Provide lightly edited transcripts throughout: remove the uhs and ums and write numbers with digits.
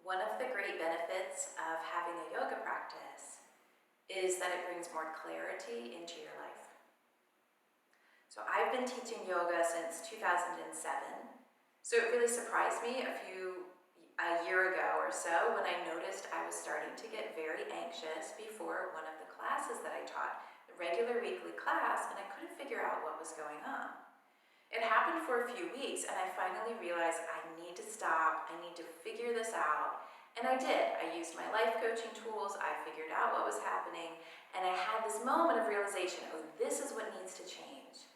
One of the great benefits of having a yoga practice is that it brings more clarity into your life. So I've been teaching yoga since 2007. So it really surprised me a year ago or so when I noticed I was starting to get very anxious before one of the classes that I taught, a regular weekly class, and I couldn't figure out what was going on. It happened for a few weeks, and I finally realized I need to stop, I need to figure this out, and I did. I used my life coaching tools, I figured out what was happening, and I had this moment of realization, oh, this is what needs to change.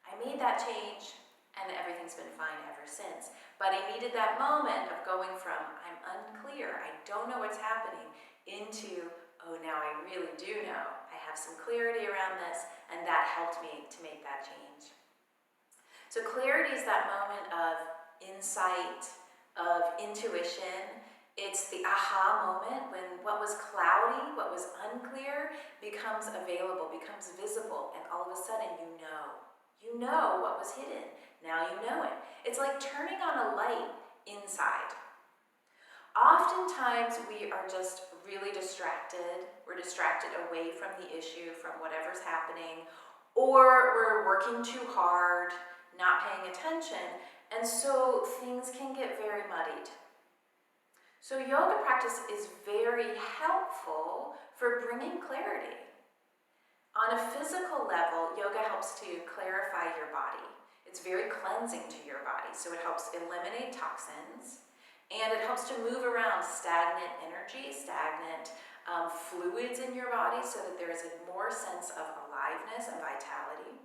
I made that change, and everything's been fine ever since. But I needed that moment of going from, I'm unclear, I don't know what's happening, into, oh, now I really do know. I have some clarity around this, and that helped me to make that change. So clarity is that moment of insight, of intuition. It's the aha moment when what was cloudy, what was unclear, becomes available, becomes visible, and all of a sudden you know. You know what was hidden. Now you know it. It's like turning on a light inside. Oftentimes we are just really distracted. We're distracted away from the issue, from whatever's happening, or we're working too hard, not paying attention, and so things can get very muddied. So yoga practice is very helpful for bringing clarity. On a physical level, yoga helps to clarify your body. It's very cleansing to your body, so it helps eliminate toxins, and it helps to move around stagnant energy, stagnant fluids in your body so that there is a more sense of aliveness and vitality.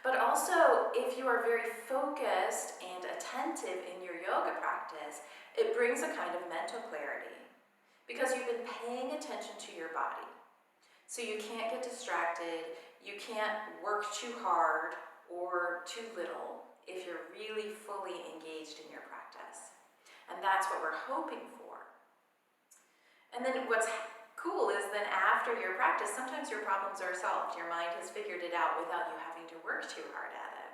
But also, if you are very focused and attentive in your yoga practice, it brings a kind of mental clarity because you've been paying attention to your body. So you can't get distracted, you can't work too hard or too little if you're really fully engaged in your practice. And that's what we're hoping for. And then what's cool is then after your practice, sometimes your problems are solved. Your mind has figured it out without you having to work too hard at it.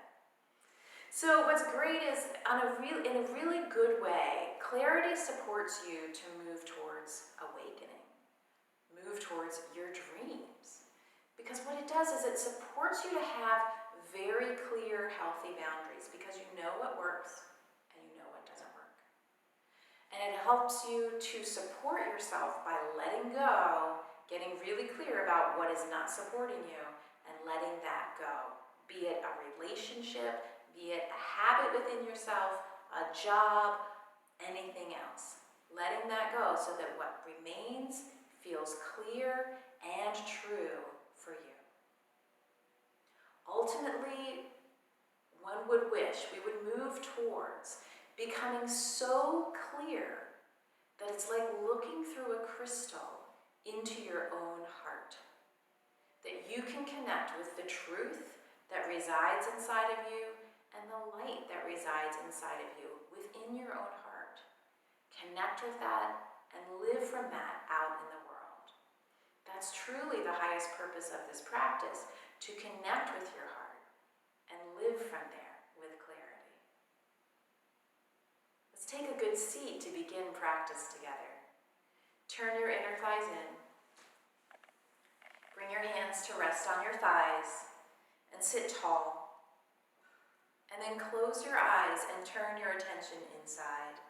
So what's great is in a really good way, clarity supports you to move towards awakening, move towards your dreams. Because what it does is it supports you to have very clear, healthy boundaries because you know what works and you know what doesn't work. And it helps you to support yourself by letting go, getting really clear about what is not supporting you, and letting that go. Be it a relationship, be it a habit within yourself, a job, anything else. Letting that go so that what remains feels clear and true for you. Ultimately, one would wish we would move towards becoming so clear that it's like looking through a crystal into your own heart. That you can connect with the truth that resides inside of you and the light that resides inside of you within your own heart. Connect with that and live from that out in the world. That's truly the highest purpose of this practice, to connect with your heart and live from there with clarity. Let's take a good seat to begin practice together. Turn your inner thighs in. Bring your hands to rest on your thighs and sit tall. And then close your eyes and turn your attention inside.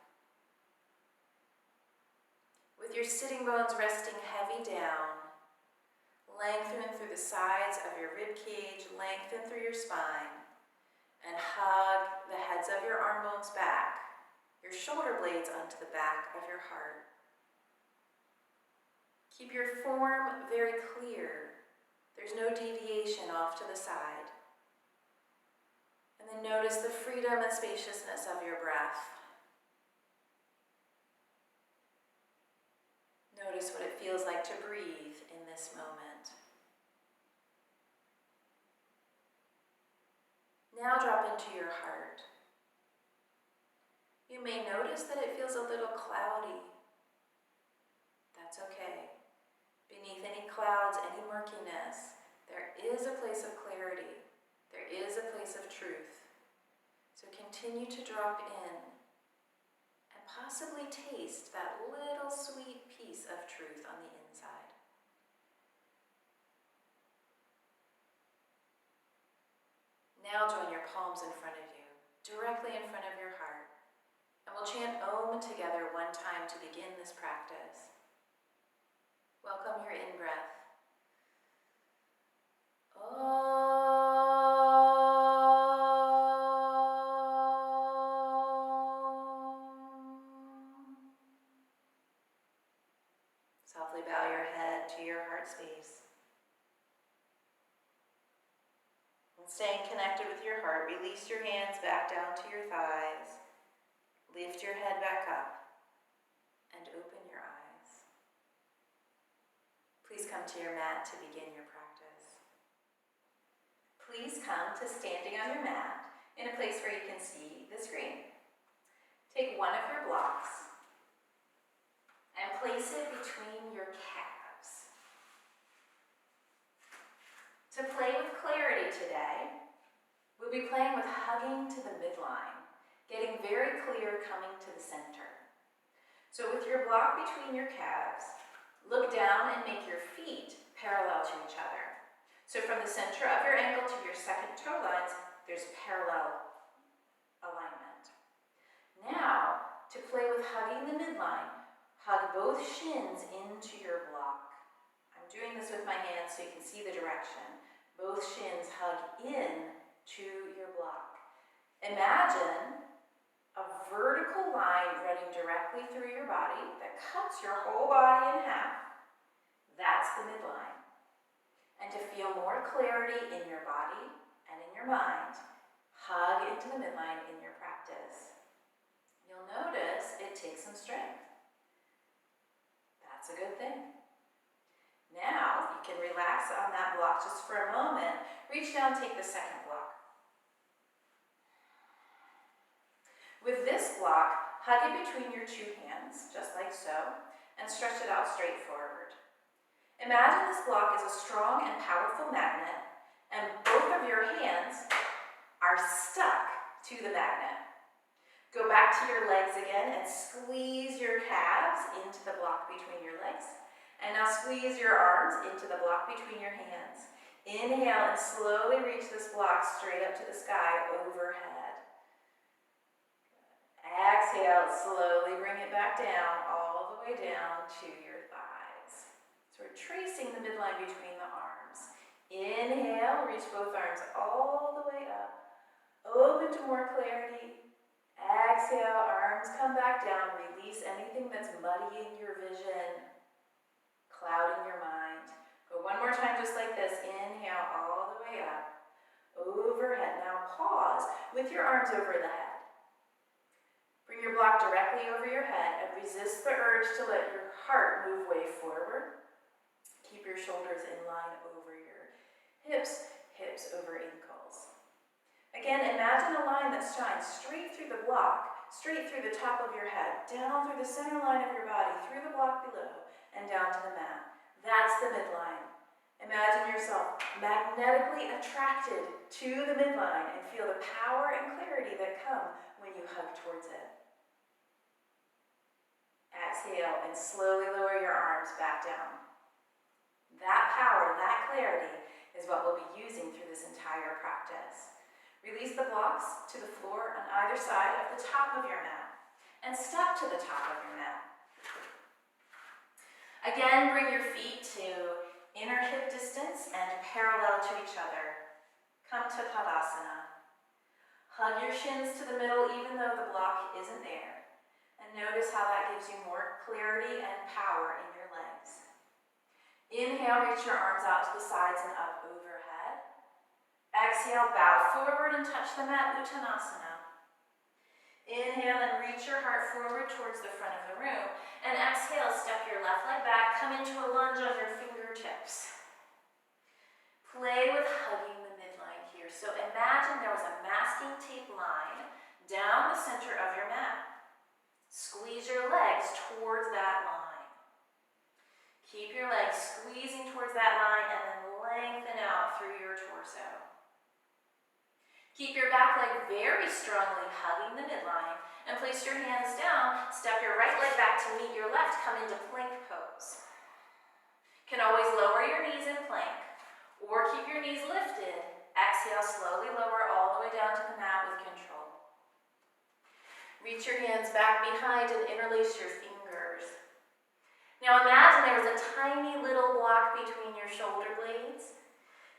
With your sitting bones resting heavy down, lengthen through the sides of your rib cage, lengthen through your spine, and hug the heads of your arm bones back, your shoulder blades onto the back of your heart. Keep your form very clear. There's no deviation off to the side. And then notice the freedom and spaciousness of your breath. Notice what it feels like to breathe in this moment. Now drop into your heart. You may notice that it feels a little cloudy. That's okay. Beneath any clouds, any murkiness, there is a place of clarity. There is a place of truth. So continue to drop in and possibly taste that little sweet piece of truth on the inside. Now join your palms in front of you, directly in front of your heart. And we'll chant Om together one time to begin this practice. Welcome your in-breath. Softly bow your head to your heart space. And staying connected with your heart, release your hands back down to your thighs. Lift your head back up and open your eyes. Please come to your mat to begin your practice. Please come to standing on your mat in a place where you can see the screen. Take one of your blocks and place it between your calves. To play with clarity today, we'll be playing with hugging to the midline, getting very clear coming to the center. So with your block between your calves, look down and make your feet parallel to each other. So from the center of your ankle to your second toe lines, there's parallel alignment. Now, to play with hugging the midline, hug both shins into your block. I'm doing this with my hands so you can see the direction. Both shins hug in to your block. Imagine a vertical line running directly through your body that cuts your whole body in half. That's the midline. And to feel more clarity in your body and in your mind, hug into the midline in your practice. You'll notice it takes some strength. That's a good thing. Now, you can relax on that block just for a moment. Reach down, take the second block. With this block, hug it between your two hands, just like so, and stretch it out straight forward. Imagine this block is a strong and powerful magnet, and both of your hands are stuck to the magnet. Go back to your legs again and squeeze your calves into the block between your legs. And now squeeze your arms into the block between your hands. Inhale and slowly reach this block straight up to the sky overhead. Exhale, slowly bring it back down, all the way down to your thighs. So we're tracing the midline between the arms. Inhale, reach both arms all the way up. Open to more clarity. Exhale, arms come back down. Release anything that's muddying your vision, clouding your mind. Go one more time just like this. Inhale all the way up, overhead. Now pause with your arms over the head. Bring your block directly over your head and resist the urge to let your heart move way forward. Keep your shoulders in line over your hips, hips over ankles. Again, imagine a line that shines straight through the block, straight through the top of your head, down through the center line of your body, through the block below, and down to the mat. That's the midline. Imagine yourself magnetically attracted to the midline and feel the power and clarity that come when you hug towards it. Exhale and slowly lower your arms back down. That power, that clarity is what we'll be using through this entire practice. Release the blocks to the floor on either side of the top of your mat and step to the top of your mat. Again, bring your feet to inner hip distance and parallel to each other. Come to Tadasana. Hug your shins to the middle even though the block isn't there. And notice how that gives you more clarity and power in your legs. Inhale, reach your arms out to the sides and up overhead. Exhale, bow forward and touch the mat, Uttanasana. Inhale and reach your heart forward towards the front of the room. And exhale, step your left leg back, come into a lunge on your fingertips. Play with hugging the midline here. So imagine there was a masking tape line down the center of your mat. Squeeze your legs towards that line. Keep your legs squeezing towards that line and then lengthen out through your torso. Keep your back leg very strongly hugging the midline And place your hands down. Step your right leg back to meet your left. Come into plank pose. You can always lower your knees in plank or keep your knees lifted. Exhale, slowly lower all the way down to the mat with control. Reach your hands back behind and interlace your fingers. Now imagine there was a tiny little block between your shoulder blades,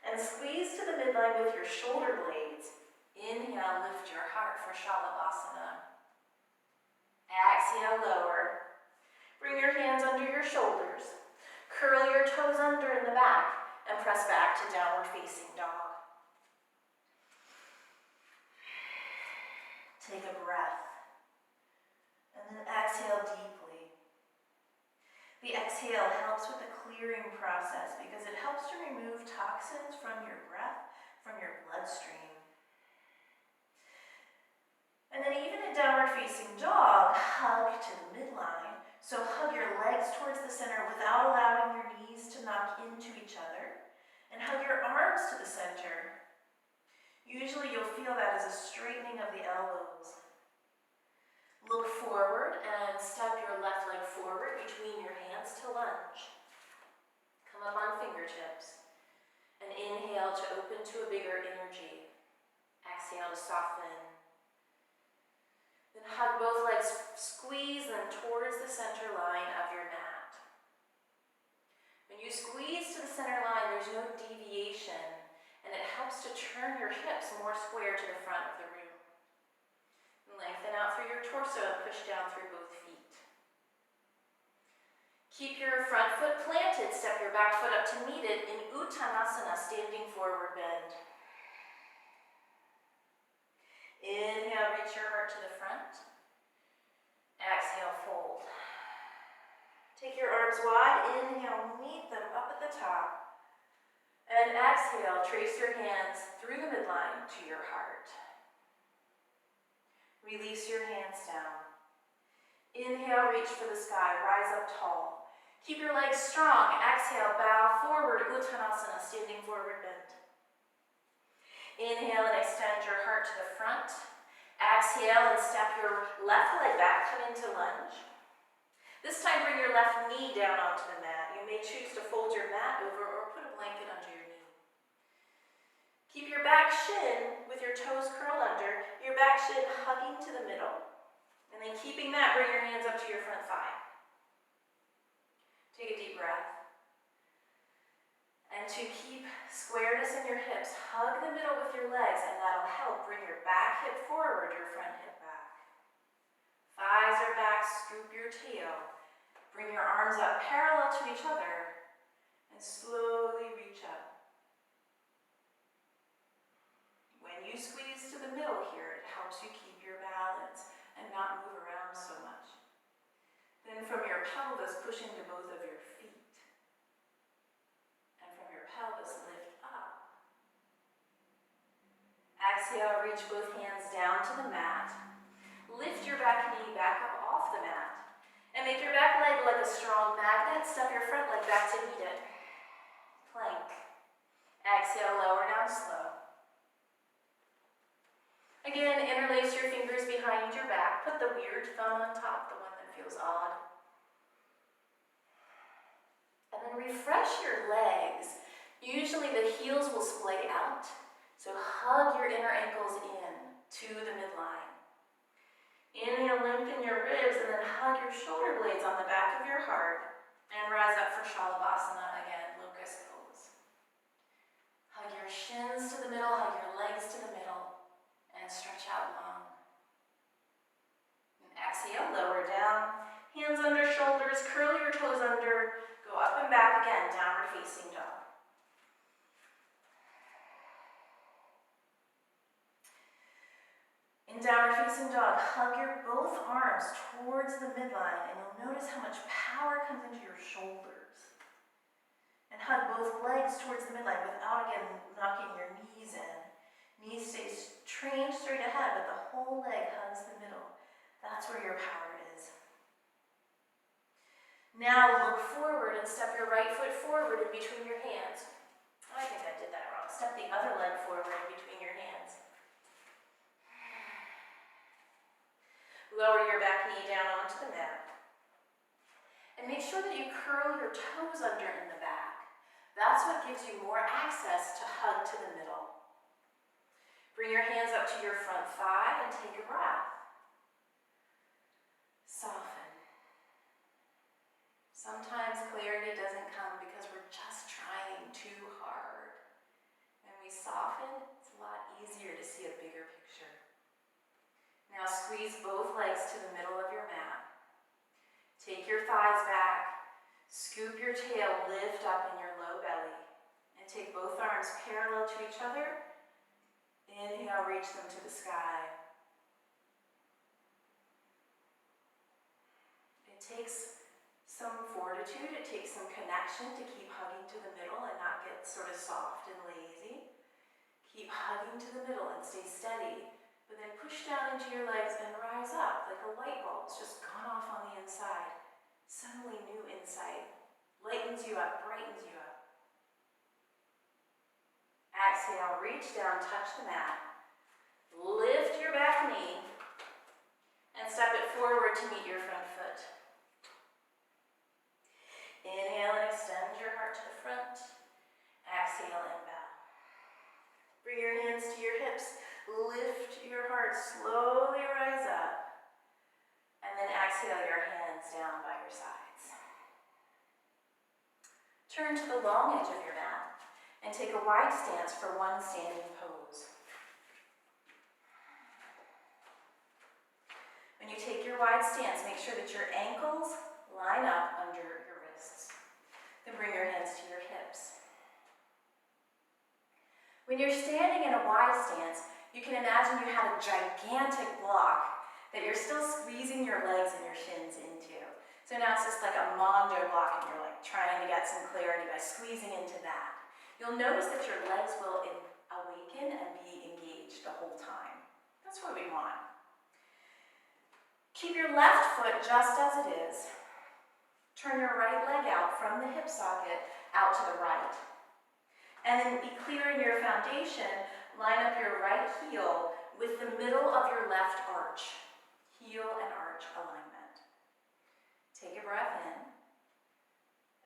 and squeeze to the midline with your shoulder blades. Inhale, lift your heart for Savasana. Exhale, lower. Bring your hands under your shoulders. Curl your toes under in the back and press back to downward facing dog. Take a breath and then exhale deeply. The exhale helps with the clearing process because it helps to remove toxins from your breath, from your bloodstream. And then even in downward facing dog, hug to the midline. So hug your legs towards the center without allowing your knees to knock into each other. And hug your arms to the center. Usually you'll feel that as a straightening of the elbows. Look forward and step your left leg forward between your hands to lunge. Come up on fingertips. And inhale to open to a bigger energy. Exhale to soften. Then hug both legs, squeeze them towards the center line of your mat. When you squeeze to the center line, there's no deviation, and it helps to turn your hips more square to the front of the room. Lengthen out through your torso and push down through both feet. Keep your front foot planted. Step your back foot up to meet it in Uttanasana, standing forward bend. Inhale, reach your heart to the front. Exhale, fold. Take your arms wide. Inhale, meet them up at the top. And exhale, trace your hands through the midline to your heart. Release your hands down. Inhale, reach for the sky, rise up tall. Keep your legs strong. Exhale, bow forward, Uttanasana, standing forward bend. Inhale and extend your heart to the front. Exhale and step your left leg back, come into lunge. This time bring your left knee down onto the mat. You may choose to fold your mat over or put a blanket under your knee. Keep your back shin with your toes curled under, your back shin hugging to the middle. And then keeping that, bring your hands up to your front thigh. Take a deep breath. And to keep squareness in your hips, hug the middle with your legs, and that'll help bring your back hip forward, your front hip back. Thighs are back, scoop your tail. Bring your arms up parallel to each other, and slowly reach up. When you squeeze to the middle here, it helps you keep your balance and not move around so much. Then from your pelvis, push into both of your feet. Pelvis lift up. Exhale, reach both hands down to the mat. Lift your back knee back up off the mat. And make your back leg like a strong magnet. Step your front leg back to meet it. Plank. Exhale, lower down slow. Again, interlace your fingers behind your back. Put the weird thumb on top, the one that feels odd. And then refresh your legs. Usually the heels will splay out, so hug your inner ankles in to the midline. Inhale, lengthen your ribs, and then hug your shoulder blades on the back of your heart, and rise up for Savasana again, locust pose. Hug your shins to the middle, hug your legs to the middle, and stretch out long. And exhale, lower down, hands under shoulders, curl your toes under, go up and back again, downward facing dog. In downward facing dog, hug your both arms towards the midline, and you'll notice how much power comes into your shoulders. And hug both legs towards the midline without, again, knocking your knees in. Knees stay trained straight ahead, but the whole leg hugs the middle. That's where your power is. Now look forward and step your right foot forward in between your hands. Oh, I think I did that wrong. Step the other leg forward in between your hands. onto the mat. And make sure that you curl your toes under in the back. That's what gives you more access to hug to the middle. Bring your hands up to your front thigh and take a breath. Soften. Sometimes clarity doesn't come because we're just trying too hard. When we soften, it's a lot easier to see a bigger picture. Now squeeze both legs to the middle of your mat. Take your thighs back, scoop your tail, lift up in your low belly, and take both arms parallel to each other. Inhale, reach them to the sky. It takes some fortitude, it takes some connection to keep hugging to the middle and not get sort of soft and lazy. Keep hugging to the middle and stay steady, but then push down into your legs and rise up like a light bulb. It's just gone off on the inside. Suddenly new insight. Lightens you up, brightens you up. Exhale, reach down, touch the mat. Lift your back knee and step it forward to meet your front foot. Inhale and extend your heart to the front. Exhale and bow. Bring your hands to your hips. Lift your heart, slowly rise up. And then exhale your hands down by your sides. Turn to the long edge of your mat and take a wide stance for one standing pose. When you take your wide stance, make sure that your ankles line up under your wrists. Then bring your hands to your hips. When you're standing in a wide stance, you can imagine you have a gigantic block that you're still squeezing your legs and your shins into. So now it's just like a mondo block and you're like trying to get some clarity by squeezing into that. You'll notice that your legs will awaken and be engaged the whole time. That's what we want. Keep your left foot just as it is. Turn your right leg out from the hip socket out to the right. And then be clear in your foundation. Line up your right heel with the middle of your left arch. Heel and arch alignment. Take a breath in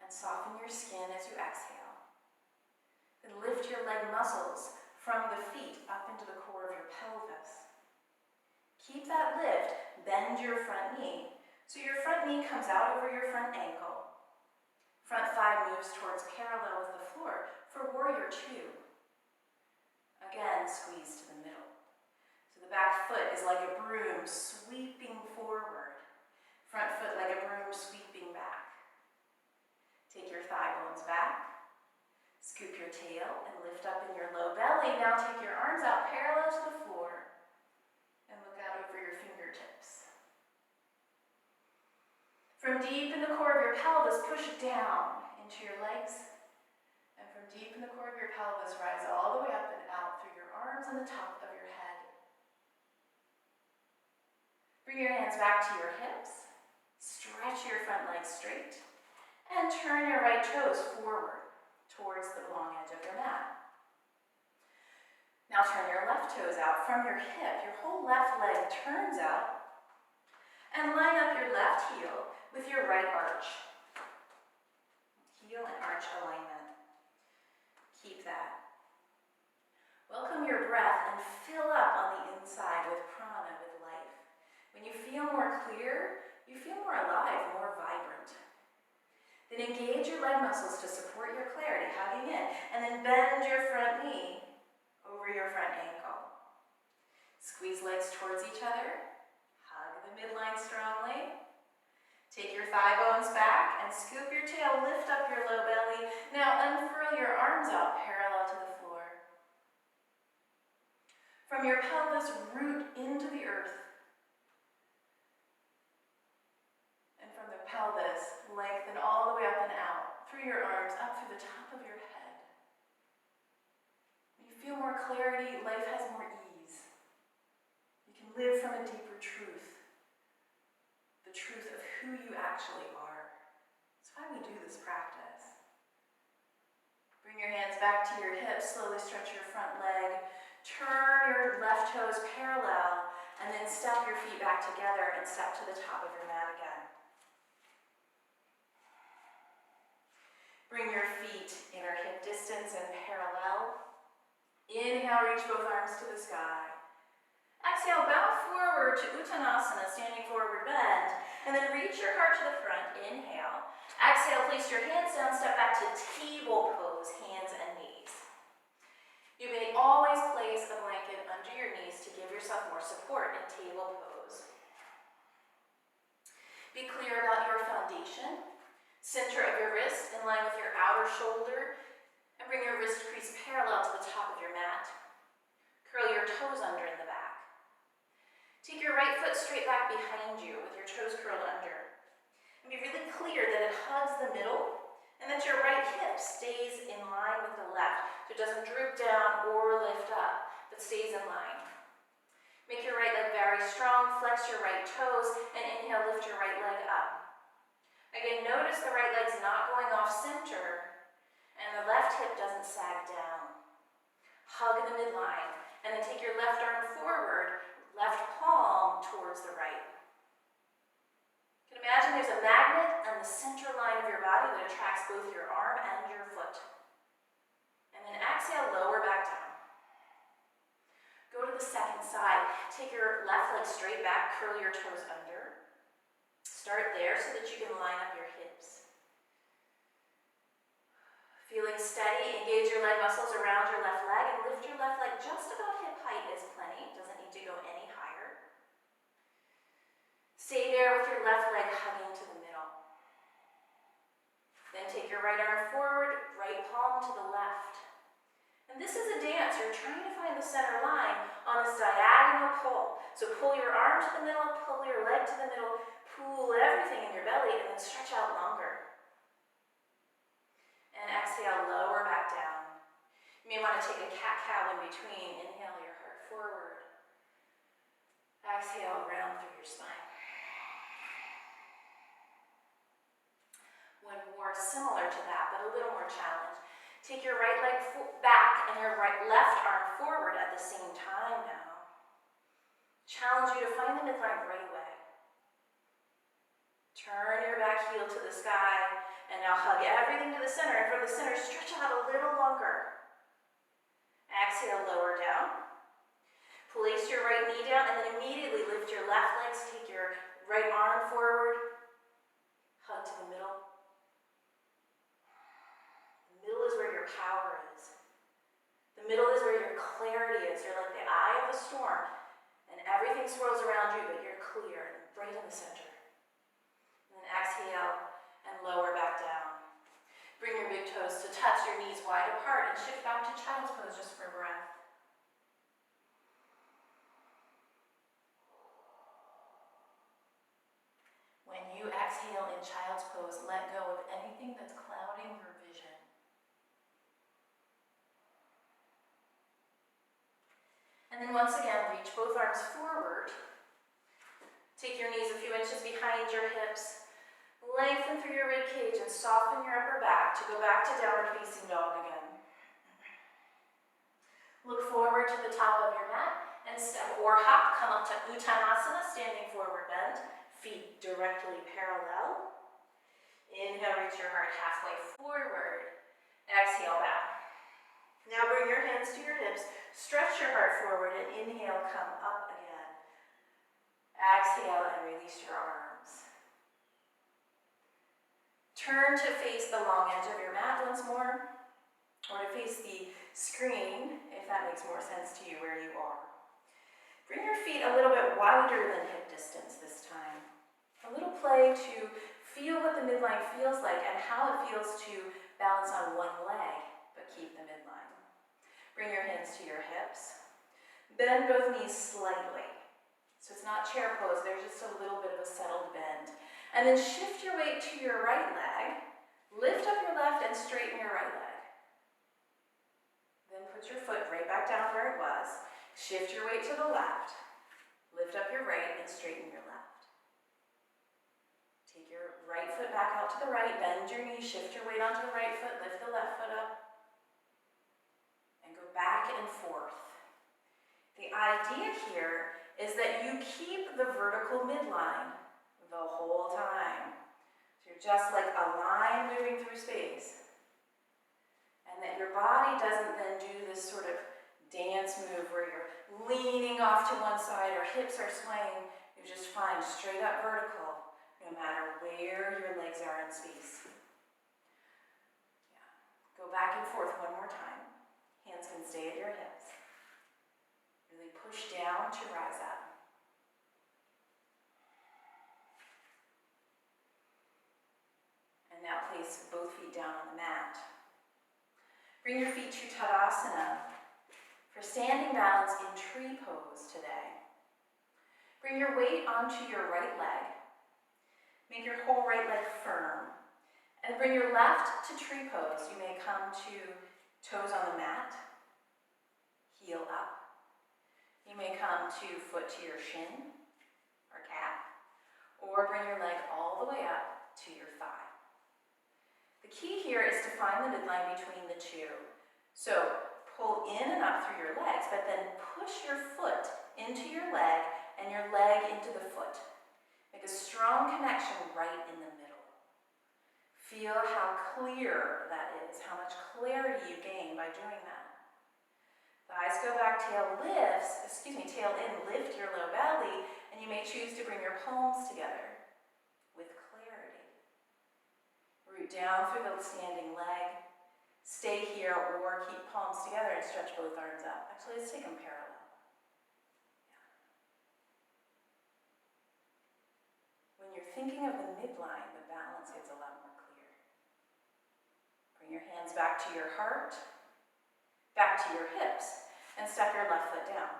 and soften your skin as you exhale. Then lift your leg muscles from the feet up into the core of your pelvis. Keep that lift. Bend your front knee. So your front knee comes out over your front ankle. Front thigh moves towards parallel with the floor for warrior two. Again, squeeze to the middle. So the back foot is like a broom sweeping forward. Front foot like a broom sweeping back. Take your thigh bones back. Scoop your tail and lift up in your low belly. Now take your arms out parallel to the floor and look out over your fingertips. From deep in the core of your pelvis, push down into your legs. And from deep in the core of your pelvis, rise all the way up and out through your arms and the top of your head. Bring your hands back to your hips. Stretch your front legs straight. And turn your right toes forward towards the long edge of your mat. Now turn your left toes out from your hip. Your whole left leg turns out. And line up your left heel with your right arch. Heel and arch alignment. Keep that. Welcome your breath and fill up on the inside with prana, with life. When you feel more clear, you feel more alive, more vibrant. Then engage your leg muscles to support your clarity, hugging in, and then bend your front knee over your front ankle. Squeeze legs towards each other. Hug the midline strongly. Take your thigh bones back and scoop your tail, lift up your low belly. Now unfurl your arms out parallel to the floor. From your pelvis, root into the earth. And from the pelvis, lengthen all the way up and out, through your arms, up through the top of your head. When you feel more clarity, life has more ease. You can live from a deeper truth. The truth of who you actually are. That's why we do this practice. Bring your hands back to your hips, slowly stretch your front leg, turn your left toes parallel, and then step your feet back together and step to the top of your mat feet inner hip distance and parallel. Inhale, reach both arms to the sky. Exhale, bow forward to Uttanasana, standing forward bend, and then reach your heart to the front. Inhale. Exhale, place your hands down, step back to table pose, hands and knees. You may always place a blanket under your knees to give yourself more support in table pose. Be clear about your foundation. Center of your wrist in line with your outer shoulder, and bring your wrist crease parallel to the top of your mat. Curl your toes under in the back. Take your right foot straight back behind you with your toes curled under. And be really clear that it hugs the middle and that your right hip stays in line with the left, so it doesn't droop down or lift up, but stays in line. Make your right leg very strong, flex your right toes, and inhale, lift your right leg up. Again, notice the right leg's not going off center, and the left hip doesn't sag down. Hug the midline, and then take your left arm forward, left palm towards the right. You can imagine there's a magnet on the center line of your body that attracts both your arm and your foot. And then exhale, lower back down. Go to the second side. Take your left leg straight back, curl your toes under. Start there so that you can line up your hips. Feeling steady, engage your leg muscles around your left leg and lift your left leg just about hip height is plenty. Doesn't need to go any higher. Stay there with your left leg hugging to the middle. Then take your right arm forward, right palm to the left. And this is a dance. You're trying to find the center line on this diagonal pull. So pull your arm to the middle, pull your leg to the middle, pull everything in your belly, and then stretch out longer. And exhale, lower back down. You may want to take a cat-cow in between. Inhale your heart forward. Exhale, round through your spine. One more similar to that, but a little more challenge. Take your right leg back and your left arm forward at the same time now. Challenge you to find the midline right away. Turn your back heel to the sky, and now hug everything to the center, and from the center, stretch out a little longer. Exhale, lower down. Place your right knee down, and then immediately lift your left legs, take your right arm forward, hug to the middle. The middle is where your power is. The middle is where your clarity is. You're like the eye of the storm, and everything swirls around you, but you're clear, right in the center. Exhale and lower back down. Bring your big toes to touch, your knees wide apart, and shift back to child's pose just for breath. When you exhale in child's pose, let go of anything that's clouding your vision. And then once again, reach both arms forward. Take your knees a few inches behind your hips. Lengthen through your rib cage and soften your upper back to go back to downward facing dog again. Look forward to the top of your mat and step or hop. Come up to Uttanasana, standing forward bend. Feet directly parallel. Inhale, reach your heart halfway forward. Exhale, bow. Now bring your hands to your hips. Stretch your heart forward and inhale, come up again. Exhale and release your arms. Turn to face the long edge of your mat once more, or to face the screen, if that makes more sense to you where you are. Bring your feet a little bit wider than hip distance this time. A little play to feel what the midline feels like and how it feels to balance on one leg, but keep the midline. Bring your hands to your hips. Bend both knees slightly. So it's not chair pose, there's just a little bit of a settled bend. And then shift your weight to your right leg, lift up your left and straighten your right leg. Then put your foot right back down where it was, shift your weight to the left, lift up your right and straighten your left. Take your right foot back out to the right, bend your knee, shift your weight onto the right foot, lift the left foot up, and go back and forth. The idea here is that you keep the vertical midline the whole time. So you're just like a line moving through space. body doesn't then do this sort of dance move where you're leaning off to one side or hips are swaying. You just find straight up vertical no matter where your legs are in space. Yeah. Go back and forth one more time. Hands can stay at your hips. Really push down to rise up. And now place both feet down on the mat. Bring your feet to Tadasana for standing balance in tree pose today. Bring your weight onto your right leg. Make your whole right leg firm. And bring your left to tree pose. You may come to toes on the mat, heel up. You may come to foot to your shin or calf, or bring your leg all the way up to your thigh. The key here is to find the midline between the two. So pull in and up through your legs, but then push your foot into your leg and your leg into the foot. Make a strong connection right in the middle. Feel how clear that is, how much clarity you gain by doing that. Thighs go back, tail in, lift your low belly, and you may choose to bring your palms together with clarity. Root down through the standing leg. Stay here or keep palms together and stretch both arms up. Actually, let's take them parallel. Yeah. When you're thinking of the midline, the balance gets a lot more clear. Bring your hands back to your heart, back to your hips, and step your left foot down.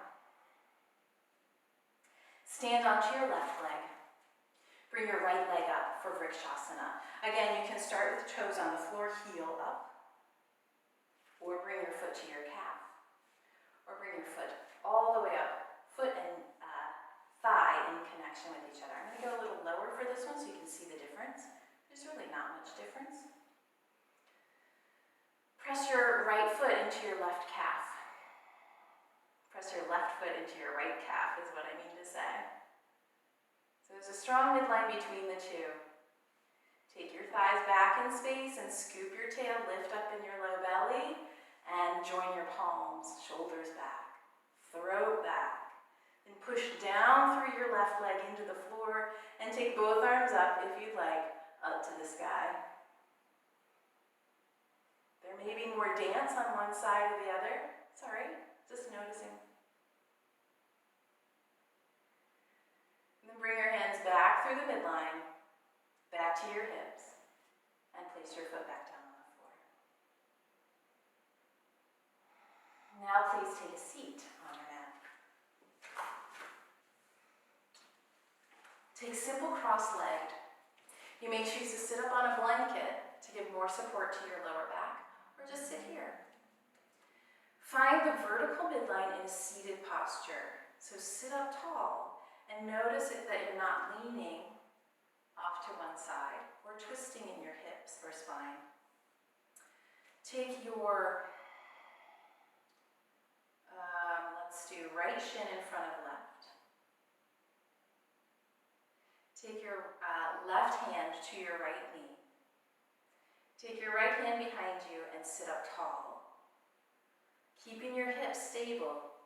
Stand onto your left leg. Bring your right leg up for Vrksasana. Again, you can start with toes on the floor, heel up. Or bring your foot to your calf. Or bring your foot all the way up. Foot and thigh in connection with each other. I'm going to go a little lower for this one so you can see the difference. There's really not much difference. Press your right foot into your left calf. Press your left foot into your right calf is what I mean to say. So there's a strong midline between the two. Take your thighs back in space and scoop your tail, lift up in your low belly, and join your palms, shoulders back, throat back. Then push down through your left leg into the floor and take both arms up, if you'd like, up to the sky. There may be more dance on one side or the other. Sorry, just noticing. And then bring your hands back through the midline, back to your hips, and place your foot back down on the floor. Now please take a seat on your mat. Take simple cross-legged. You may choose to sit up on a blanket to give more support to your lower back, or just sit here. Find the vertical midline in a seated posture. So sit up tall and notice that you're not leaning off to one side or twisting in your hips or spine. Take your, let's do right shin in front of left. Take your left hand to your right knee. Take your right hand behind you and sit up tall. Keeping your hips stable.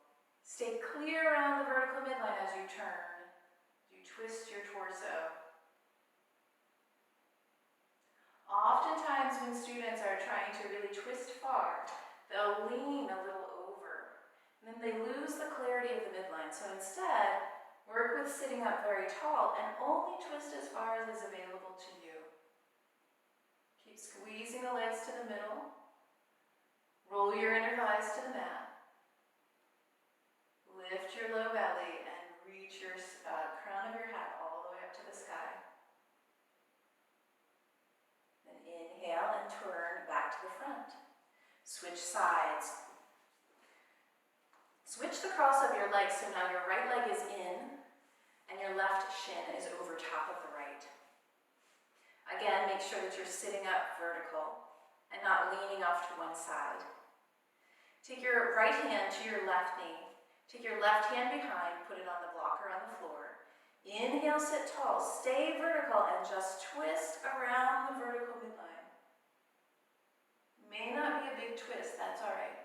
Stay clear around the vertical midline as you turn. You twist your torso. Oftentimes when students are trying to really twist far, they'll lean a little over. And then they lose the clarity of the midline. So instead, work with sitting up very tall and only twist as far as is available to you. Keep squeezing the legs to the middle. Roll your inner thighs to the mat. Lift your low belly and reach your crown of your hat all the way up to the sky. Then inhale and turn back to the front. Switch sides. Switch the cross of your legs so now your right leg is in and your left shin is over top of the right. Again, make sure that you're sitting up vertical and not leaning off to one side. Take your right hand to your left knee. Take your left hand behind, put it on the blocker on the floor. Inhale, sit tall, stay vertical, and just twist around the vertical midline. May not be a big big twist, that's all right.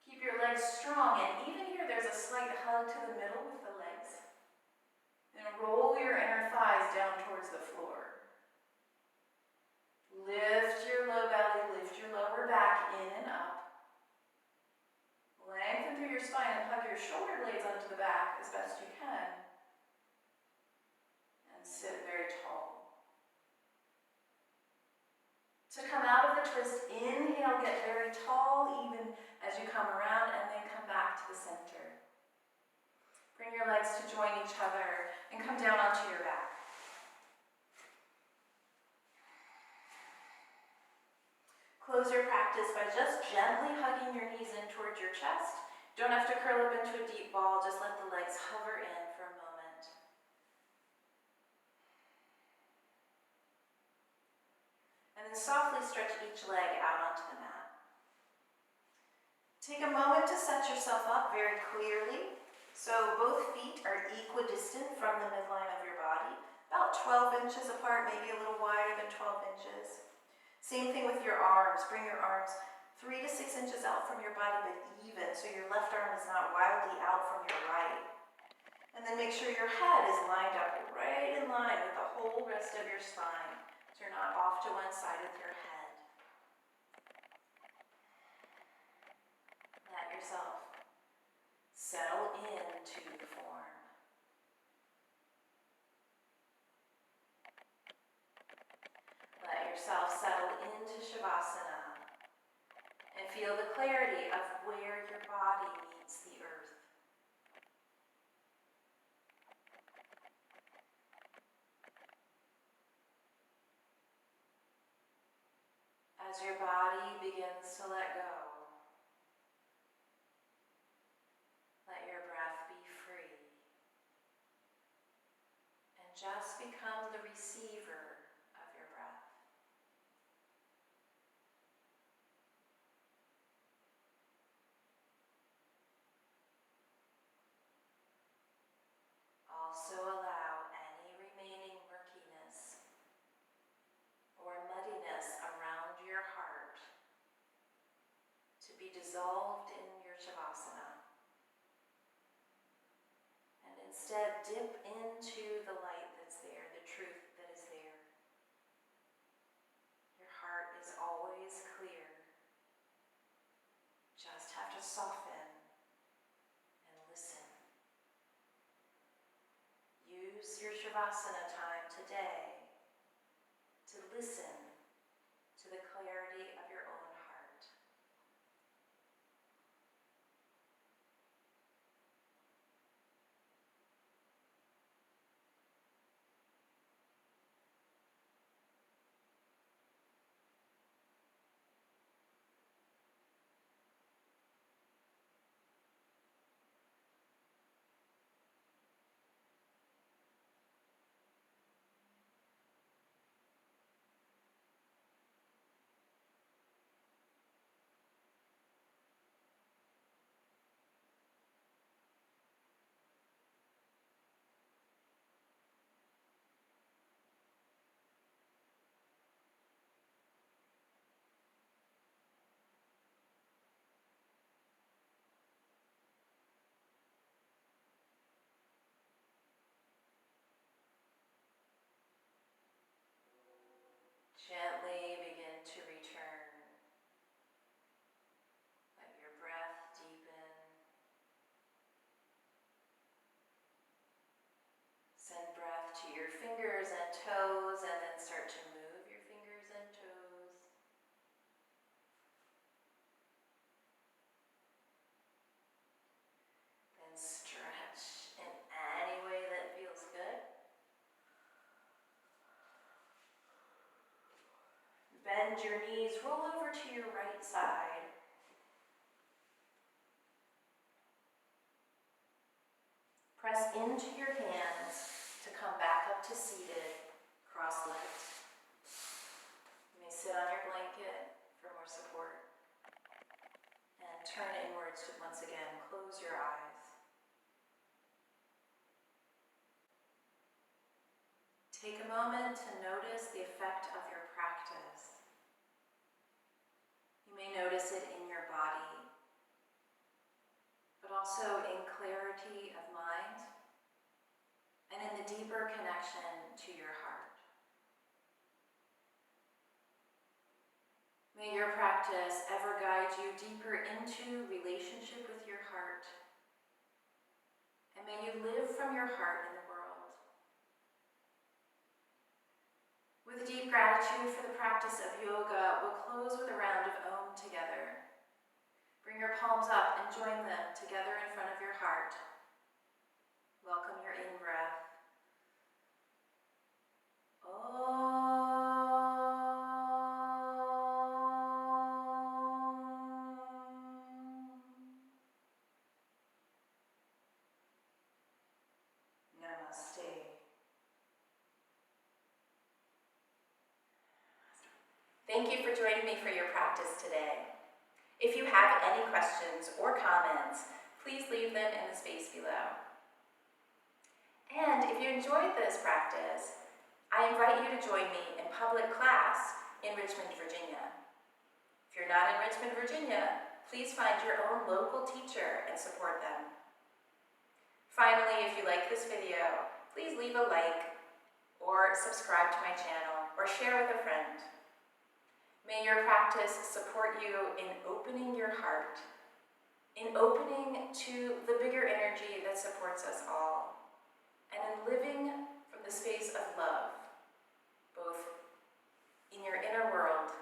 Keep your legs strong, and even here there's a slight hug to the middle with the legs. And roll your inner thighs down towards the floor. Lift your low belly, lift your lower back in and up. Lengthen through your spine and hug your shoulder blades onto the back as best you can. And sit very tall. To come out of the twist, inhale, get very tall even as you come around, and then come back to the center. Bring your legs to join each other and come down onto your back. Close your practice by just gently hugging your knees in towards your chest. Don't have to curl up into a deep ball, just let the legs hover in for a moment. And then softly stretch each leg out onto the mat. Take a moment to set yourself up very clearly. So both feet are equidistant from the midline of your body, about 12 inches apart, maybe a little wider than 12 inches. Same thing with your arms. Bring your arms 3 to 6 inches out from your body, but even, so your left arm is not wildly out from your right. And then make sure your head is lined up right in line with the whole rest of your spine, so you're not off to one side with your head. Let yourself settle into the form. Let yourself settle into Savasana and feel the clarity of where your body meets the earth. As your body begins to let go, let your breath be free and just become the receiver of your breath. Also allow any remaining murkiness or muddiness around your heart to be dissolved in your Savasana. And instead dip into the light that's there, the truth that is there. Your heart is always clear. Just have to soften and listen. Use your Savasana time today to listen to the clarity of your own heart. Gently begin to return. Let your breath deepen. Send breath to your fingers and toes, and then start to move your fingers and toes. Then stretch in any way that feels good. Bend your knees, roll over to your right side. Press into your hands to come back up to seated, cross-legged. You may sit on your blanket for more support. And turn inwards once again. Close your eyes. Take a moment to notice the effect of your practice. also in clarity of mind and in the deeper connection to your heart. May your practice ever guide you deeper into relationship with your heart, and may you live from your heart in the world. With deep gratitude for the practice of yoga, we'll close with a round of Om together. Bring your palms up and join them together in front of your heart. Welcome your in-breath. Om. Namaste. Thank you for joining me for your practice today. If you have any questions or comments, please leave them in the space below. And if you enjoyed this practice, I invite you to join me in public class in Richmond, Virginia. If you're not in Richmond, Virginia, please find your own local teacher and support them. Finally, if you like this video, please leave a like or subscribe to my channel or share with a friend. May your practice support you in opening your heart, in opening to the bigger energy that supports us all, and in living from the space of love, both in your inner world